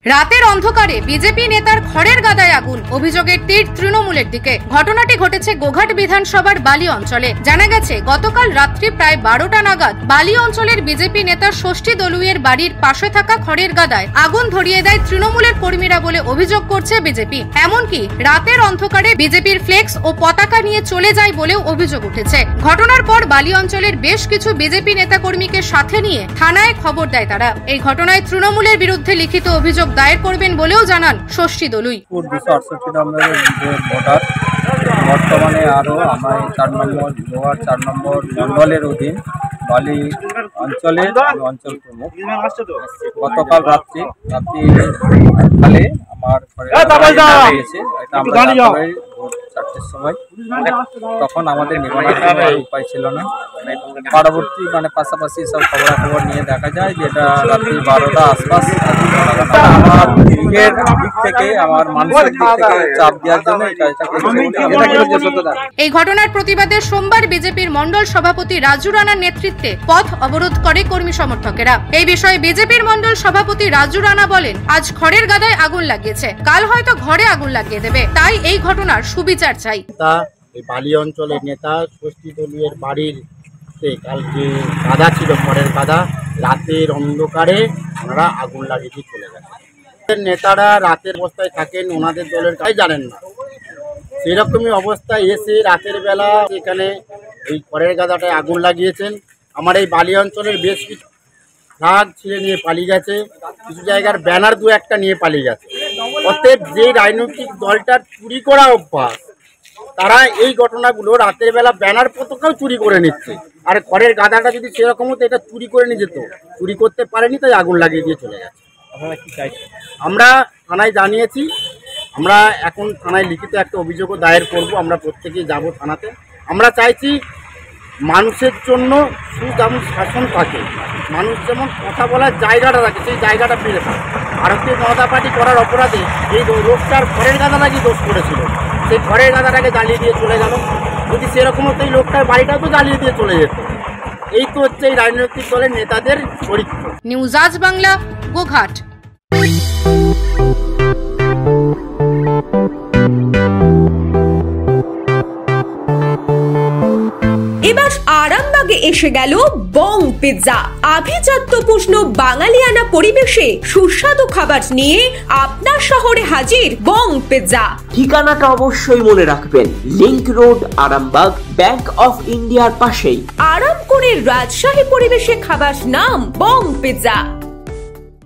রাতের অন্ধকারে বিজেপি নেতার খড়ের গাদায় আগুন, অভিযোগের তীর তৃণমূলের দিকে। ঘটনাটি ঘটেছে গোঘাট বিধানসভার বালি অঞ্চলে। জানা গেছে গতকাল রাত্রি প্রায় 12টা নাগাদ বালি অঞ্চলের বিজেপি নেতা ষষ্ঠী দলুইয়ের বাড়ির পাশে থাকা খড়ের গাদায় আগুন ধরিয়ে দেয় তৃণমূলের কর্মীরা বলে অভিযোগ করছে বিজেপি। এমনকি রাতের অন্ধকারে বিজেপির ফ্লেক্স ও পতাকা নিয়ে চলে যায় বলেও অভিযোগ উঠেছে। ঘটনার পর বালি অঞ্চলের বেশ কিছু বিজেপি নেতাকর্মীকে সাথে নিয়ে থানায় খবর দেয় তারা। এই ঘটনায় তৃণমূলের বিরুদ্ধে লিখিত অভিযোগ দায়ের করবেন বলেও জানান ষষ্ঠী দলুই। 268 নম্বরের ভোটার, বর্তমানে আরও আমার 4 নম্বর মন্ডলের অধীন বালি অঞ্চলের অঞ্চল প্রমুখ। গতকাল রাত্রি কালে আমার হয়েছে, এটা আমরা 4টের সময়। তখন আমাদের নির্মাণের উপায় ছিল না। পরবর্তী পাশাপাশি সব খবরাখবর নিয়ে দেখা যায় যে এটা রাত্রি 12টা আশপাশ। আমার দিকের দিক থেকে, আমার মানুষের দিক থেকে চাপ দেওয়ার জন্য এই ঘটনার প্রতিবাদে সোমবার বিজেপির মন্ডল সভাপতি রাজু রানার নেতৃত্বে পথ অবরোধ করে কর্মী সমর্থকেরা। এই বিষয়ে বিজেপির মন্ডল সভাপতি রাজু রানা বলেন, আজ খড়ের গাদায় আগুন লাগিয়েছে, কাল হয়তো ঘরে আগুন লাগিয়ে দেবে, তাই এই ঘটনার সুবিচার চাই। বালি অঞ্চলের নেতা ষষ্ঠী দলুইয়ের বাড়ির কাল যে গাদা ছিল, খড়ের গাদা, রাতের অন্ধকারে ওনারা আগুন লাগিয়ে চলে গেছে। নেতারা রাতের অবস্থায় থাকেন, ওনাদের দলের কাজ জানেন না। সেরকমই অবস্থায় এসে রাতের বেলা এখানে এই খড়ের গাদাটায় আগুন লাগিয়েছেন। আমার এই বালি অঞ্চলের বেশ কিছু ফ্ল্যাগ ছিঁড়ে নিয়ে পালিয়ে গেছে, কিছু জায়গার ব্যানার 2-1টা নিয়ে পালিয়ে গেছে। অতএব যে রাজনৈতিক দলটার চুরি করা অভ্যাস, তারা এই ঘটনাগুলো রাতের বেলা ব্যানার পতাকাও চুরি করে নিচ্ছে। আর খড়ের গাদাটা যদি সেরকম হতো, এটা চুরি করে নিয়ে যেত, চুরি করতে পারেনি, তাই আগুন লাগিয়ে দিয়ে চলে গেছে। আপনারা কি চাইছেন? আমরা থানায় জানিয়েছি, আমরা এখন থানায় লিখিত একটা অভিযোগও দায়ের করব। আমরা প্রত্যেকেই যাব থানাতে। আমরা চাইছি মানুষের জন্য সুদাম শাসন থাকে, মানুষ যেমন কথা বলার জায়গাটা থাকে, সেই জায়গাটা ফিরে থাকে। ভারতীয় জনতা পার্টি করার অপরাধে এই লোকটার ঘরের গাদা লাগিয়ে দোষ করেছিল, সেই ঘরের গাদাটাকে জ্বালিয়ে দিয়ে চলে গেল। যদি সেরকম হতো, এই লোকটার বাড়িটাও তো জ্বালিয়ে দিয়ে চলে যেত। এই তো হচ্ছে এই রাজনৈতিক দলের নেতাদের চরিত্র। নিউজ আজ বাংলা, গোঘাট। এবার আরামবাগে এসে গেল বং পিৎজা। আভিজাত্য পুষ্ণ বাঙালিয়ানা পরিবেশে সুস্বাদু খাবার নিয়ে আপনার শহরে হাজির বং পিৎজা। ঠিকানাটা অবশ্যই মনে রাখবেন, link road, Arambagh, bank of ইন্ডিয়ার পাশেই। আরাম করে রাজশাহী পরিবেশে খাবার নাম বং পিৎজা।